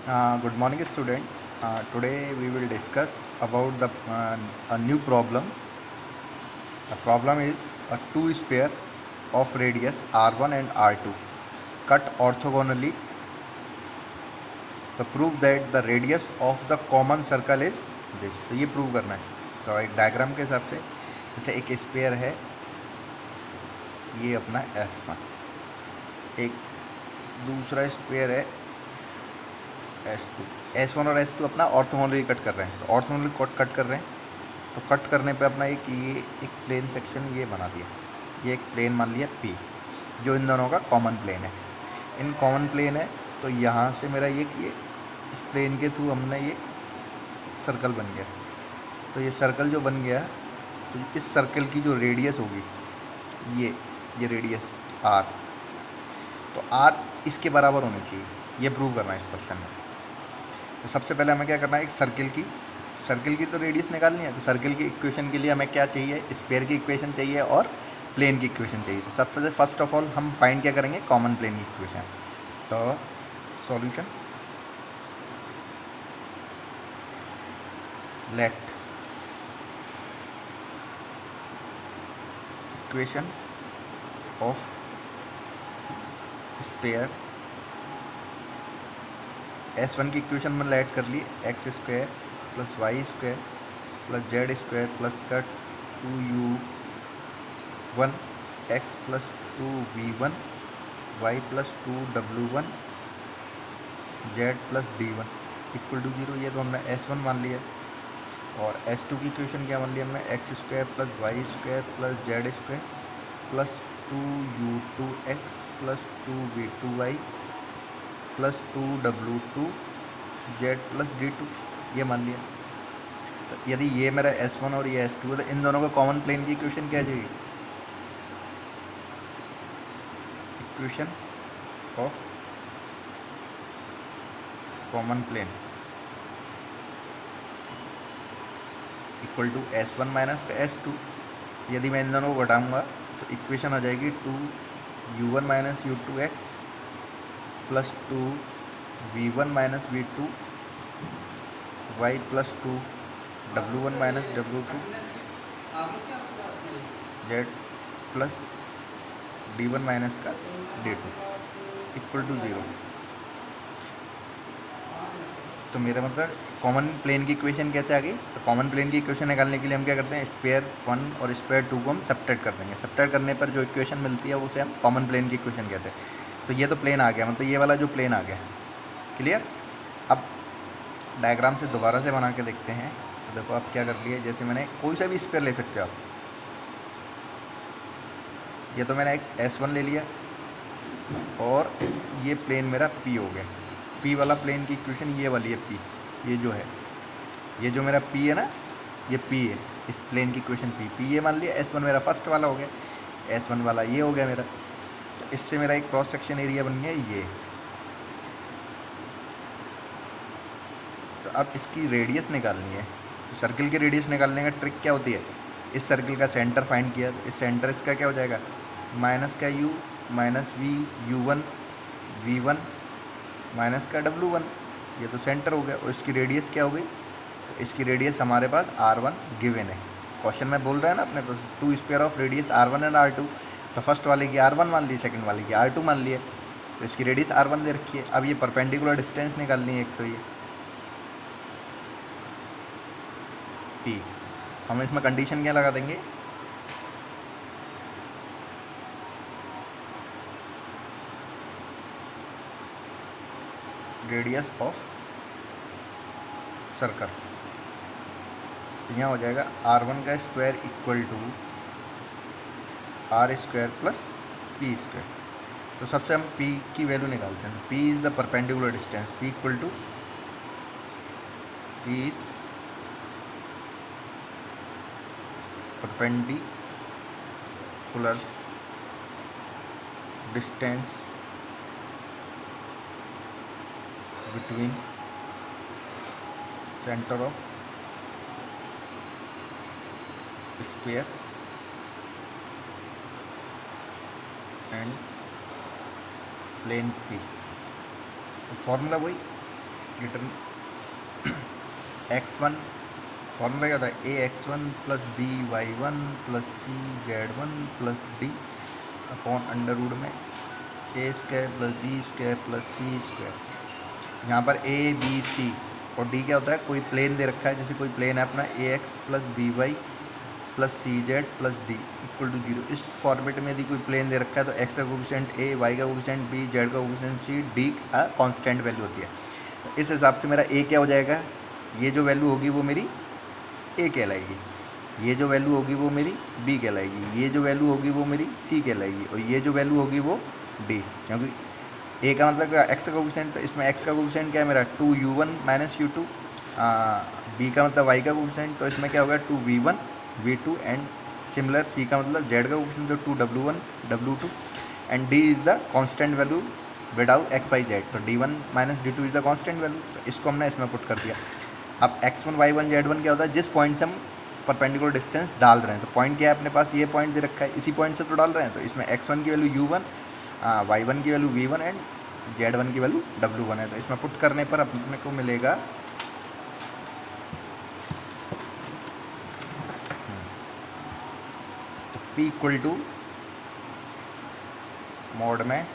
Good morning, student. Today we will discuss about a new problem. The problem is a two sphere of radius r1 and r2 cut orthogonally. To prove that the radius of the common circle is this. तो ये prove करना है. तो एक diagram के हिसाब से जैसे एक स्फीयर है, ये अपना S1, एक दूसरा स्फीयर है S1 और S2 अपना ऑर्थोगोनली कट कर रहे हैं. तो ऑर्थोगोनली कट कर रहे हैं, तो कट करने पे अपना ये एक प्लेन सेक्शन ये बना दिया. ये एक प्लेन मान लिया P, जो इन दोनों का कॉमन प्लेन है. इन कॉमन प्लेन है, तो यहाँ से मेरा ये इस प्लेन के थ्रू हमने ये सर्कल बन गया. तो ये सर्कल जो बन गया, तो इस सर्कल की जो रेडियस होगी ये रेडियस R, तो R इसके बराबर होनी चाहिए. ये प्रूव करना है इस क्वेश्चन में. तो सबसे पहले हमें क्या करना है, एक सर्कल की तो रेडियस निकालनी है. तो सर्कल की इक्वेशन के लिए हमें क्या चाहिए, स्फीयर की इक्वेशन चाहिए और प्लेन की इक्वेशन चाहिए. तो सबसे फर्स्ट ऑफ ऑल हम फाइंड क्या करेंगे, कॉमन प्लेन की इक्वेशन. तो solution, let equation of sphere S1 की इक्वेशन में ऐड कर ली, x square plus y square plus z square plus cut 2u1 x plus 2v1 y plus 2w1 z plus d1 equal to 0. ये तो हमने S1 मान लिया. और S2 की इक्वेशन क्या मान लिया हमने, x square plus y square plus z square plus 2u2x plus 2v2y plus 2w2 z plus d2, ये मान लिया. तो यदि ये मेरा S1 और ये S2 है, तो इन दोनों का कॉमन प्लेन की इक्वेशन क्या चाहिए, equation of common plane equal to S1 minus S2. यदि मैं इन दोनों को घटाऊंगा तो इक्वेशन हो जाएगी 2u1 minus u2x plus 2v1 minus v2 y plus 2w1 minus w2 z plus d1 minus का d2 इक्वल टू 0. तो मेरा मतलब कॉमन प्लेन की इक्वेशन कैसे आ गई. तो कॉमन प्लेन की इक्वेशन निकालने के लिए हम क्या करते हैं, स्फीयर 1 और स्फीयर 2 को हम सब्ट्रैक्ट कर देंगे. सब्ट्रैक्ट करने पर जो इक्वेशन मिलती है उसे हम कॉमन प्लेन की इक्वेशन कहते हैं. तो ये तो प्लेन आ गया, मतलब ये वाला जो प्लेन आ गया. क्लियर. अब डायग्राम से दोबारा से बना के देखते हैं. तो देखो आप क्या कर लिए, जैसे मैंने कोई सा भी स्फीयर ले सकते हो आप. ये तो मैंने एक S1 ले लिया और ये प्लेन मेरा P हो गया. P वाला प्लेन की इक्वेशन ये वाली है P, ये जो है, ये जो मेरा P है ना, ये P है. इस प्लेन की इक्वेशन P ये मान लिया. S1 मेरा फर्स्ट वाला हो गया, S1 वाला ये हो गया मेरा. तो इससे मेरा एक क्रॉस सेक्शन एरिया बन गया ये. तो अब इसकी रेडियस निकालनी है. तो सर्किल की रेडियस निकालने का ट्रिक क्या होती है, इस सर्किल का सेंटर फाइंड किया, तो इस सेंटर इसका क्या हो जाएगा, माइनस का u minus v u1 v1 minus का w1. ये तो सेंटर हो गया. और इसकी रेडियस क्या हो गई, तो इसकी रेडियस हमारे पास r1 गिवन है. क्वेश्चन में बोल रहा है ना अपने पास two square of radius r1 and r2. तो फर्स्ट वाले की r1 मान ली, सेकंड वाले की r2 मान लिए. तो इसकी रेडियस r1 दे रखी है. अब ये परपेंडिकुलर डिस्टेंस निकालनी है. एक तो ये P, हम इसमें कंडीशन क्या लगा देंगे, रेडियस ऑफ सर्कल. तो यहाँ हो जाएगा r1 का square equal to r square plus p square. तो सबसे हम p की वैल्यू निकालते हैं. तो p is the perpendicular distance, p equal to p is perpendicular distance between center of sphere and plane P. तो फॉर्मूला वही रिटर्न x1 फॉर्मूला क्या होता है, ax1 plus B Y one plus C Z one plus D upon under root में A square plus B square plus C square. यहाँ पर A B C और D क्या होता है, कोई प्लेन दे रखा है, जैसे कोई प्लेन है अपना A X plus B Y plus C Z plus D equal to 0। इस फॉर्मेट में यदि कोई प्लेन दे रखा है तो एक्स का कोफिशिएंट ए, वाई का कोफिशिएंट बी, जेड का कोफिशिएंट सी, डी का कांस्टेंट वैल्यू होती है। तो इस हिसाब से मेरा ए क्या हो जाएगा, ये जो वैल्यू होगी वो मेरी ए कहलाएगी, ये जो वैल्यू होगी वो मेरी बी कहलाएगी, ये जो वैल्यू होगी वो मेरी सी कहलाएगी और ये जो वैल्यू होगी वो डी। क्योंकि ए का मतलब एक्स का कोफिशिएंट, तो इसमें एक्स का कोफिशिएंट क्या है मेरा 2u1 माइनस u2, बी का मतलब वाई का कोफिशिएंट, तो इसमें क्या होगा 2v1 v2 एंड सिमिलर सी का मतलब जेड का कोफिशिएंट तो 2w1 w2 and d is the constant value without x y z, तो d1 minus d2 is the constant value. तो इसको हमने इसमें पुट कर दिया। अब x1 y1 z1 क्या होता है, जिस पॉइंट से हम परपेंडिकुलर डिस्टेंस डाल रहे हैं, तो पॉइंट क्या है अपने पास, ये पॉइंट दे रखा है, इसी पॉइंट से तो डाल रहे हैं, तो इसमें x1 की वैल्यू u1, y1 की वैल्यू v1 एंड z1 की वैल्यू w1 है। तो इसमें पुट करने पर अपने को मिलेगा p इक्वल टू मोड में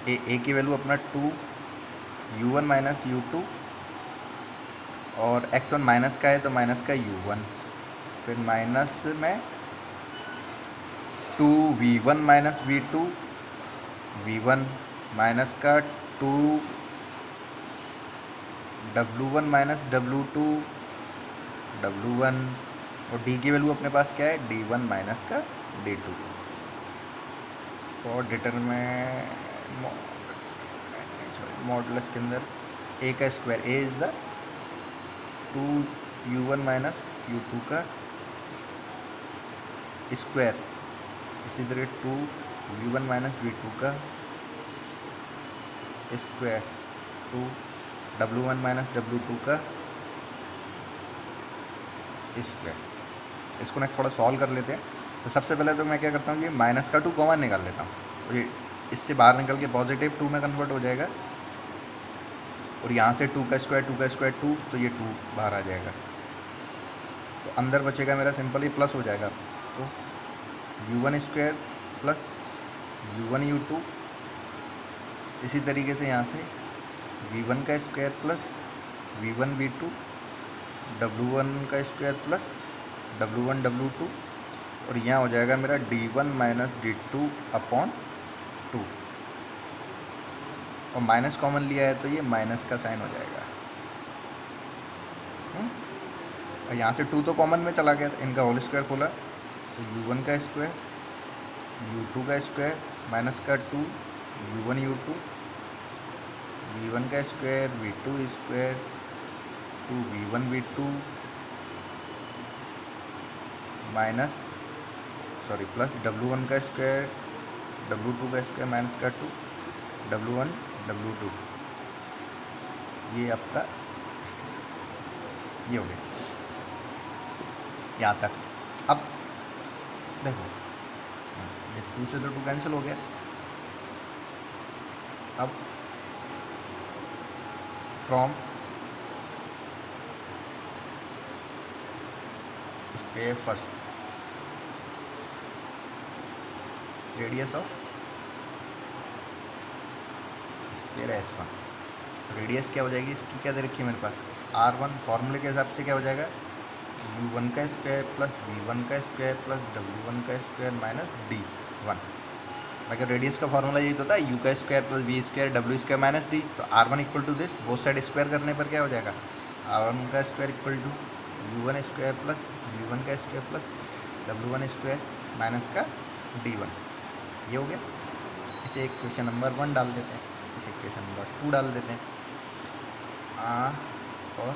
ए की वैल्यू अपना 2u1 माइनस u2 और x1 माइनस का है तो माइनस का u1, फिर माइनस में 2v1 minus v2 v1 minus का 2w1 माइनस w2 w1 और d की वैल्यू अपने पास क्या है d1 माइनस का d2 और डिटरमिनेंट मॉडुलस के अंदर a का square, a is the 2u1 minus u2 का स्क्वायर, इसी तरह 2v1 माइनस v2 का स्क्वायर, 2w1 माइनस w2 का स्क्वायर। इसको ना थोड़ा सॉल्व कर लेते हैं। तो सबसे पहले तो मैं क्या करता हूँ कि माइनस का 2 कॉमन निकाल लेता हूँ, तो ये इससे बाहर निकल के पॉजिटिव 2 में कन्वर्ट हो जाएगा और यहाँ से 2 का स्क्वायर 2, तो ये 2 बाहर आ जाएगा, तो अंदर बचेगा मेरा सिंपल ही प्लस हो जाएगा, तो u1 square plus u1 u2, इसी तरीके से यहाँ से v1 का square plus v1 v2, w1 का स्क्वायर प्लस w1 w2 और यहाँ हो जाएगा मेरा d1 माइनस d2 अपॉन 2 और माइनस कॉमन लिया है तो ये माइनस का साइन हो जाएगा। और यहाँ से 2 तो कॉमन में चला गया, इनका होल स्क्वायर खोला तो u1 का स्क्वायर u2 का स्क्वायर माइनस का 2 u1 u2 v1 का square v2 square 2 v1 v2 minus plus w1 का स्क्वायर w2 का स्क्वायर माइनस का 2 w1 w2, ये आपका ये हो गया यहाँ तक। अब देखो ये 2 से तो 2 कैंसिल हो गया। अब from first radius of square S1, radius क्या हो जाएगी इसकी, क्या दे रखी है मेरे पास R1, फॉर्मूले के हिसाब से क्या हो जाएगा u1 का स्क्वायर प्लस v1 का स्क्वायर प्लस w1 का स्क्वायर माइनस d1। मगर रेडियस का फॉर्मूला यही तो था u का square plus v square w square minus d, तो R1 equal to this, both side square करने पर क्या हो जाएगा R1 का square equal to u1 square plus v1 का square plus w1 square minus का d1, ये हो गया। इसे इक्वेशन नंबर 1 डाल देते हैं, इसे इक्वेशन नंबर 2 डाल देते हैं और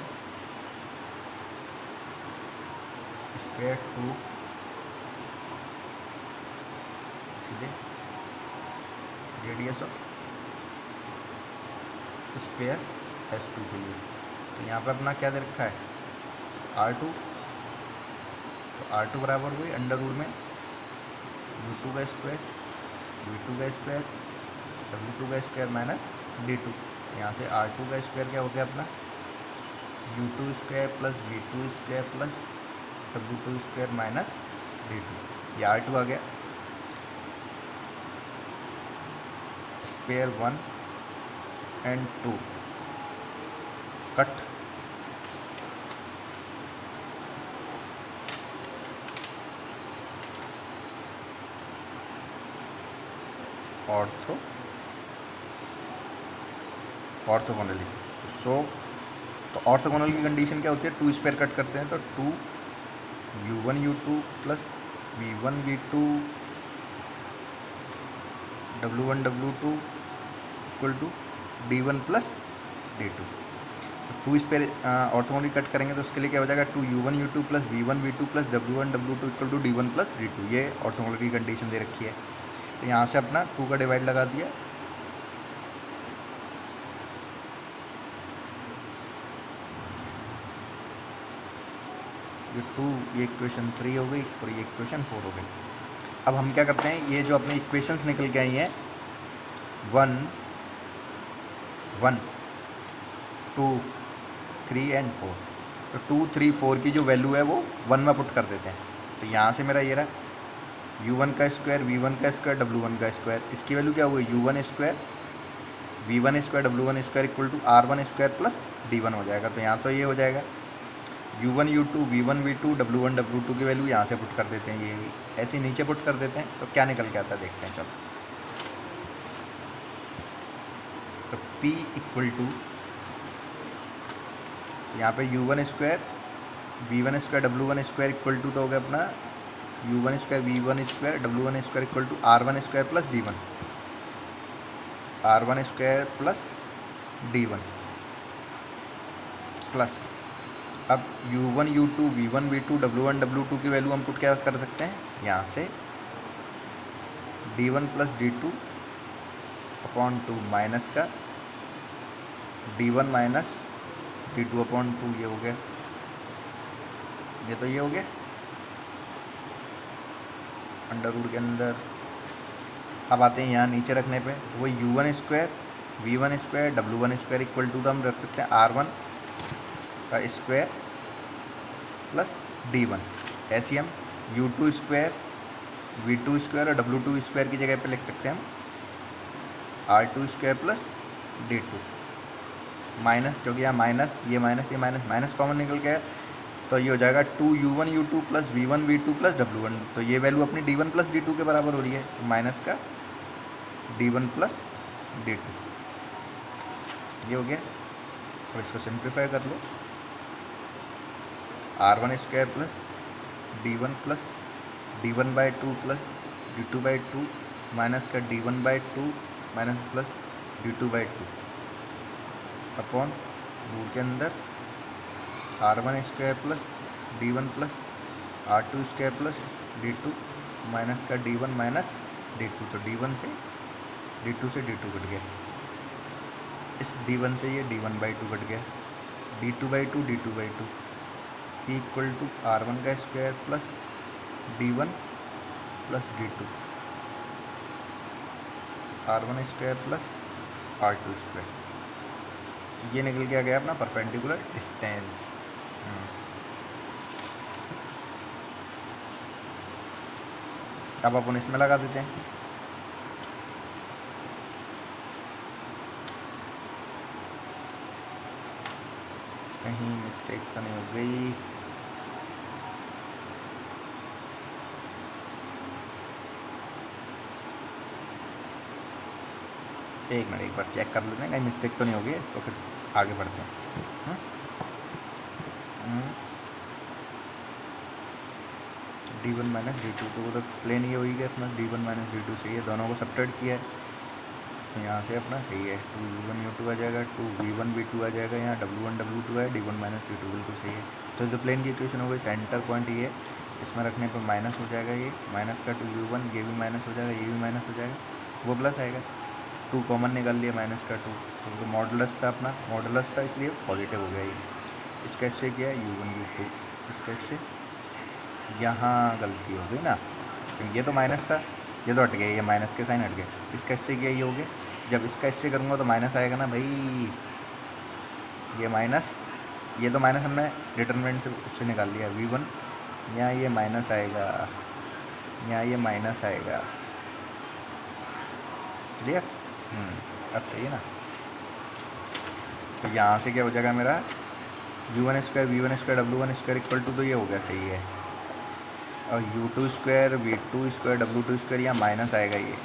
स्क्वायर 2 सीधे रेडियस ऑफ स्क्वायर S2 के लिए, तो यहाँ पर अपना क्या दे रखा है R2, तो R2 बराबर हुई अंडर रूट में u2 का स्क्वायर v2 का स्क्वायर w2 का स्क्वायर माइनस d2, यहाँ से R2 का स्क्वायर क्या हो गया अपना, U2 square plus V2 square plus W2 square minus D2, ये R2 आ गया। Square 1 and 2 cut, orthogonally. तो ऑर्थोगोनल की कंडीशन क्या होती है, 2 स्क्वायर कट करते हैं तो 2 U1 U2 plus V1 V2 W1 W2 equal to D1 plus D2। तो 2 स्क्वायर ऑर्थोगोनली कट करेंगे तो उसके लिए क्या हो जाएगा, 2 U1 U2 plus V1 V2 plus W1 W2 equal to D1 plus D2, ये ऑर्थोगोनल की कंडीशन दे रखी है। तो यहाँ से अपना 2 का डिवाइड लगा दिया, ये 2, ये इक्वेशन 3 हो गई और ये इक्वेशन 4 हो गई। अब हम क्या करते हैं, ये जो अपनी इक्वेशंस निकल के आई हैं 1 1 2 3 एंड 4, तो 2 3 4 की जो वैल्यू है वो 1 में पुट कर देते हैं। तो यहाँ से मेरा ये रहा U1 का स्क्वायर V1 का स्क्वायर W1 का स्क्वायर, इसकी वैल्यू क्या हो गई, U1 square V1 square W1 square equal to R1 square plus D1 हो जाएगा। तो यहाँ तो ये हो जाएगा U1 U2 V1 V2 W1 W2 की वैल्यू यहाँ से पुट कर देते हैं, ये ऐसे नीचे पुट कर देते हैं, तो क्या निकल के आता है देखते हैं। चलो, तो P इक्वल टू यहाँ पे U1 square V1 square W1 square equal to तो हो गया अपना U1 square V1 square W1 square equal to R1 square plus D1, R1 square plus D1 plus, अब U1 U2 V1 V2 W1 W2 की value हम put क्या कर सकते हैं, यहाँ से D1 plus D2 upon 2 minus का D1 माइनस D2 अपॉन 2, ये हो गया, ये तो ये हो गया अंडर रूट के अंदर। अब आते हैं यहाँ नीचे रखने पे, वो U1 square V1 square W1 square equal to तो हम रख सकते हैं R1 का स्क्वायर प्लस D1, ऐसे हम U2 स्क्वायर V2 स्क्वायर और W2 स्क्वायर की जगह पे लिख सकते हैं हम R2 square plus D2 minus, क्योंकि यहाँ माइनस ये माइनस कॉमन निकल गया, तो ये हो जाएगा 2 U1 U2 plus V1 V2 plus W1, तो ये वैल्यू अपनी D1 प्लस D2 के बराबर हो रही है, तो माइनस का D1 प्लस D2, ये हो गया। तो इसको सिंप्लीफाई कर लो, R1 square plus D1 plus D1 by 2 plus D2 by 2 minus का D1 by 2 minus plus D2 by 2 upon root के अंदर R1 square plus D1 plus R2 square plus D2 minus का D1 माइनस D2, तो D1 से D2 से D2 cut गया, इस D1 से ये D1 बाई 2 कट गया, D2 by 2 D2 by 2 P equal to R1 का square plus D1 plus D2 R1 square plus R2 square, ये निकल के आ गया अपना परपेंडिकुलर डिस्टेंस। अब अपन इसमें लगा देते हैं, कहीं मिस्टेक तो नहीं हो गई, एक मिनट एक बार चेक कर लेते हैं कहीं मिस्टेक तो नहीं होगी, इसको फिर आगे बढ़ते हैं। D1 माइनस D2, तो वो तो प्लेन ये होगी अपना D1 माइनस D2 से ये दोनों को सब्ट्रैक्ट किया है, तो यहाँ से अपना सही है 2 U1 U2 आ जाएगा, 2 V1 V2 आ जाएगा, यहाँ W1 W2 है, D1 माइनस D2 बिल्कुल सही है। तो ये तो प्लेन की इक्वेशन हो गई, सेंटर पॉइंट ये है, इसमें रखने पर माइनस हो जाएगा, ये माइनस का 2 U1, ये भी माइनस हो जाएगा, ये भी माइनस हो जाएगा, वो प्लस आएगा, 2 कॉमन निकाल लिया माइनस का 2, तो मॉडुलस था अपना, मॉडुलस था इसलिए पॉजिटिव हो गया ये। इसका इससे किया है U1 U2, इसका इससे यहाँ गलती हो गई ना, क्योंकि ये तो माइनस था, ये तो हट गया, ये माइनस के साइन हट गए, इसका इससे किया ये हो गया जब इसका इससे करूँगा तो माइनस आएगा ना भाई, ये माइनस, ये तो माइनस हमने डिटरमिनेंट से उससे निकाल लिया v1, यहाँ ये माइनस आएगा, यहाँ ये माइनस आएगा। क्लियर? अब सही है ना। तो यहाँ से क्या हो जाएगा मेरा u1 square v1 square w1 square equal to, तो ये हो गया सही है, और u2 square v2 square w2 square, यहाँ माइनस आएगा, ये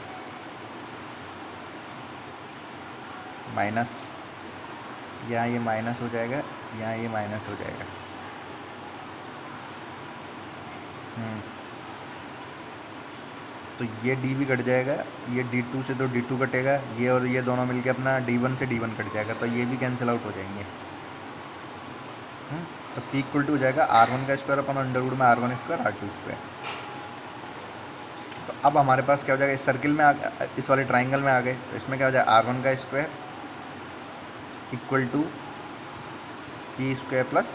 माइनस, यहाँ ये माइनस हो जाएगा, यहाँ ये माइनस हो जाएगा। तो ये d भी कट जाएगा, ये d2 से तो d2 कटेगा, ये और ये दोनों मिलके अपना d1 से d1 कट जाएगा, तो ये भी कैंसिल आउट हो जाएंगे। तो p इक्वल टू हो जाएगा r1 का स्क्वायर अपन अंडर रूट में r1 स्क्वायर r2 स्क्वायर। तो अब हमारे पास क्या हो जाएगा, इस सर्किल में इस वाले ट्राइंगल में आ गए, तो इसमें क्या हो जाएगा r1 का square equal to p square plus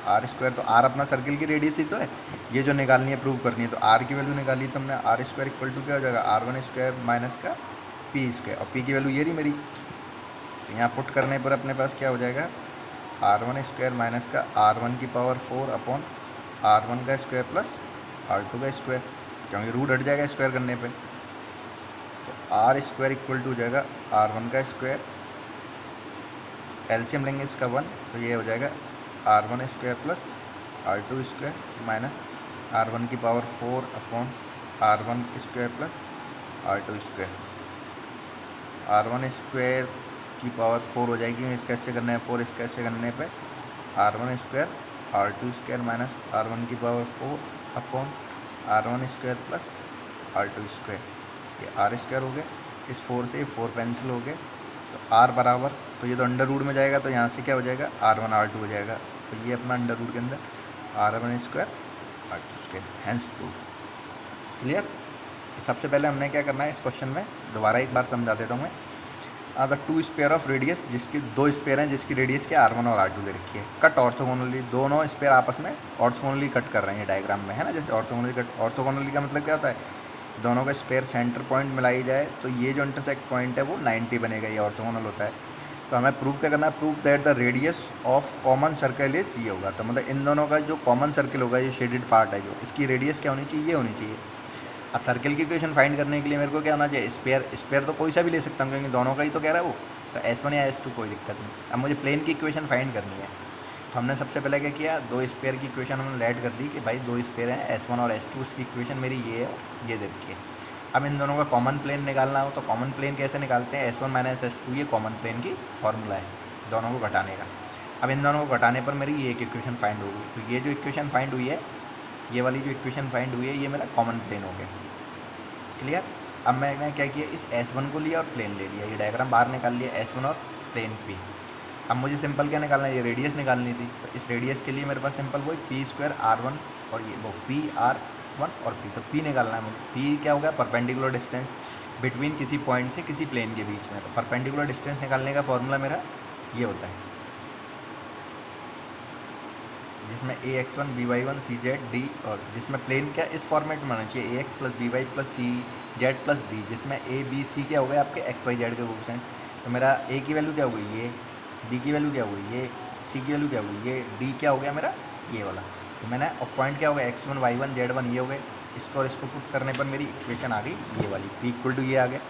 r square. तो आर अपना सर्किल की रेडियस ही तो है, ये जो निकालनी है प्रूव करनी है, तो आर की वैल्यू निकाली तो हमने, आर स्क्वायर इक्वल टू क्या हो जाएगा r1 स्क्वायर माइनस का p स्क्वायर, और p की वैल्यू ये रही मेरी। तो यहाँ पुट करने पर अपने पास क्या हो जाएगा r1 स्क्वायर माइनस का r1 की पावर 4 अपॉन r1 का स्क्वायर प्लस r2 का स्क्वायर, क्योंकि रूट हट जाएगा स्क्वायर करने पे। तो आर स्क्वायर इक्वल टू हो जाएगा r1 का स्क्वायर, एलसीएम लेंगे इसका 1, तो ये हो जाएगा r1 square plus r2 square minus r1 की power 4 upon r1 square plus r2 square. r1 square की पावर 4 हो जाएगी, इसका इससे करने पे 4, इसका इससे करने पे r1 square r2 square minus r1 की power 4 upon r1 square plus r2 square. ये r स्क्वायर हो गया, इस 4 से 4 कैंसिल हो गए, तो r बराबर, तो ये तो अंडर रूट में जाएगा, तो यहाँ से क्या हो जाएगा r1 r2 हो जाएगा, तो ये अपना अंडर रूट के अंदर r1 square r2 square, hence proof. Clear? सबसे पहले हमने क्या करना है इस क्वेश्चन में, दोबारा एक बार समझा देता हूँ मैं। The two sphere of radius, जिसकी दो स्पेयर हैं जिसकी रेडियस के r1 और r2 दे रखी है, कट ऑर्थोगोनली, दोनों स्पेयर आपस में ऑर्थोगोनली कट कर रहे हैं डायग्राम में, है ना। जैसे ऑर्थोगोनली कट, ऑर्थोगोनली का मतलब क्या होता है, दोनों का स्पेयर सेंटर पॉइंट मिलाई जाए तो ये जो इंटरसेक्ट पॉइंट है वो 90 बनेगा, ये ऑर्थोगोनल होता है। तो हमें प्रूव क्या करना है, prove that the radius of common circle is, ये होगा। तो मतलब इन दोनों का जो कॉमन सर्कल होगा, ये शेडेड पार्ट है जो, इसकी रेडियस क्या होनी चाहिए, ये होनी चाहिए। अब सर्कल की इक्वेशन फाइंड करने के लिए मेरे को क्या होना चाहिए, स्पेयर। स्पेयर तो कोई सा भी ले सकता हूँ क्योंकि दोनों का ही तो कह रहा है वो, तो S1 या S2 कोई दिक्कत नहीं। अब मुझे प्लेन की इक्वेशन फाइंड करनी है, तो हमने सबसे पहले क्या किया, दो स्पेयर की इक्वेशन हमने लेट कर ली कि भाई दो स्पेयर हैं S1 और S2, उसकी इक्वेशन मेरी ये है, ये दे रखी है। अब इन दोनों का कॉमन प्लेन निकालना हो तो कॉमन प्लेन कैसे निकालते हैं, S1 माइनस S2, ये कॉमन प्लेन की फॉर्मूला है दोनों को घटाने का। अब इन दोनों को घटाने पर मेरी ये एक इक्वेशन फाइंड होगी, तो ये जो इक्वेशन फाइंड हुई है, ये वाली जो इक्वेशन फाइंड हुई है, ये मेरा कॉमन प्लेन हो गया। क्लियर? अब मैंने क्या किया, इस S1 को लिया और प्लेन ले लिया, ये डायग्राम बाहर निकाल लिया, S1 और प्लेन P। अब मुझे सिंपल क्या निकालना है, ये रेडियस निकालनी थी, तो इस रेडियस के लिए मेरे पास सिंपल वही P स्क्वायर R1 और ये वो PR1 और P, तो P निकालना है मुझे। P क्या हो गया, परपेंडिकुलर डिस्टेंस बिटवीन किसी पॉइंट से किसी प्लेन के बीच में। तो परपेंडिकुलर डिस्टेंस निकालने का फॉर्मूला मेरा ये होता है, जिसमें ax1 by1 cz d, और जिसमें प्लेन क्या इस फॉर्मेट में होना चाहिए, ax plus by plus cz plus d, जिसमें a b c क्या हो गए आपके x y z के कोएफिशिएंट। तो मेरा a की वैल्यू क्या हो गई, ये b की वैल्यू क्या हो गई, ये c की वैल्यू क्या हो गई, ये d क्या हो गया मेरा, ये वाला। तो मैंने, और पॉइंट क्या हो गया, x1 y1 z1 ये हो गए, इसको और इसको पुट करने पर मेरी इक्वेशन आ गई ये वाली, p इक्वल टू ये आ गया,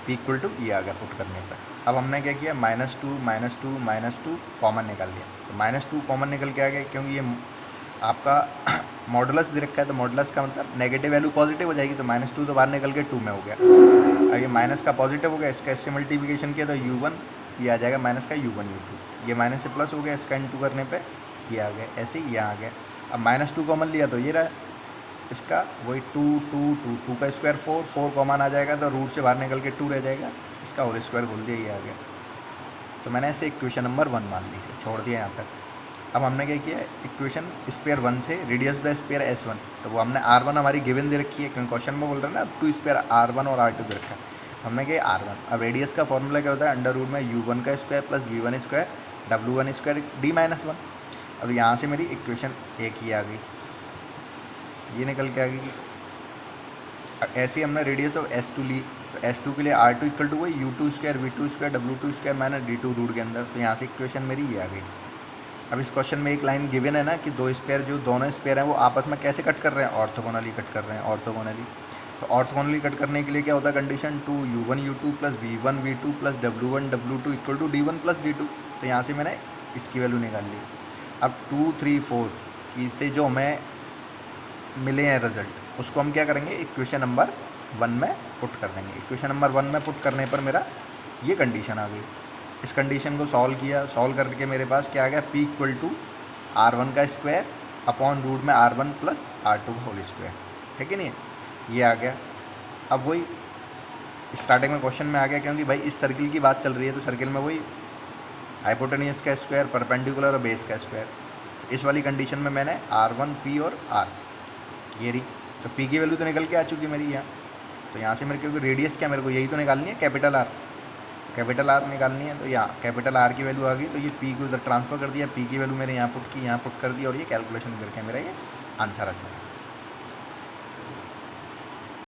p इक्वल टू ये आ गया पुट करने पर। अब हमने क्या किया, -2 कॉमन निकाल लिया, तो -2 कॉमन निकल के आ गया, क्योंकि ये आपका मॉडुलस दे रखा है, तो मॉडुलस का मतलब नेगेटिव वैल्यू पॉजिटिव हो जाएगी, तो -2 तो बाहर निकल के 2 में हो गया। अब ये माइनस का पॉजिटिव हो गया, इसका इससे मल्टीप्लिकेशन किया तो u1 ये आ जाएगा माइनस का u1 u2, ये माइनस से प्लस हो गया, इसका इन 2 करने पे ये आ गया, ऐसे ही यहाँ आ गया। अब -2 कॉमन लिया तो ये रहा, इसका वही 2 का स्क्वायर 4 कॉमन आ जाएगा, तो रूट से बाहर निकल के 2 रह जाएगा, इसका होल स्क्वायर बोल दिया, ये आ गया। तो मैंने ऐसे इक्वेशन नंबर 1 मान ली, छोड़ दिया यहाँ तक। अब हमने क्या किया, इक्वेशन स्पेयर 1 से रेडियस द स्पेयर S1, तो वो हमने R1 हमारी गिवन दे रखी है, क्योंकि क्वेश्चन में बोल रहे हैं ना टू स्पेयर R1 और R2 दे रखा है, तो हमने किया R1। अब रेडियस का फॉर्मूला क्या होता है, अंडर रूट में u1 का square plus v1 square w1 square d-1। अब यहाँ से मेरी इक्वेशन एक ही आ गई, ये निकल के आ गई ऐसे ही हमने रेडियस ऑफ S2 ली, तो S2 के लिए R2 इक्वल टू वही U2 square V2 square W2 square minus D2 root के अंदर। तो यहाँ से इक्वेशन मेरी ये आ गई। अब इस क्वेश्चन में एक लाइन गिवन है ना कि दो स्पेयर, जो दोनों स्पेयर हैं वो आपस में कैसे कट कर रहे हैं, ऑर्थोगोनली कट कर रहे हैं, ऑर्थोगोनली। तो ऑर्थोगोनली कट करने के लिए क्या होता है condition, 2U1 U2 plus V1 V2 plus W1 W2 equal to D1 plus D2। तो यहाँ से मैंने इसकी वैल्यू निकाल ली। अब 2 3 4 की से जो हमें मिले हैं रिजल्ट, उसको हम क्या करेंगे, इक्वेशन नंबर 1 में पुट कर देंगे। इक्वेशन नंबर 1 में पुट करने पर मेरा ये कंडीशन आ गई। इस कंडीशन को सॉल्व किया, सॉल्व करके मेरे पास क्या आ गया, P इक्वल टू R1 का स्क्वायर अपॉन रूट में R1 plus R2 whole square, है कि नहीं, ये आ गया। अब वही स्टार्टिंग में क्वेश्चन में आ गया, क्योंकि भाई इस सर्किल की बात चल रही है, तो सर्किल में वही हाइपोटेन्यूज का स्क्वायर, परपेंडिकुलर और बेस का स्क्वायर। इस वाली कंडीशन में मैंने R1 P और R ये रही, तो P की वैल्यू तो निकल के आ चुकी मेरी यहाँ। तो यहाँ से मेरे, क्योंकि रेडियस क्या मेरे को यही तो निकालनी है, कैपिटल R निकालनी है। तो यहाँ कैपिटल R की वैल्यू आ गई, तो ये P को उधर ट्रांसफ़र कर दिया, P की वैल्यू मैंने यहाँ पुट की, यहाँ पुट कर दी, और ये कैलकुलेशन करके मेरा ये आंसर आ चुका है।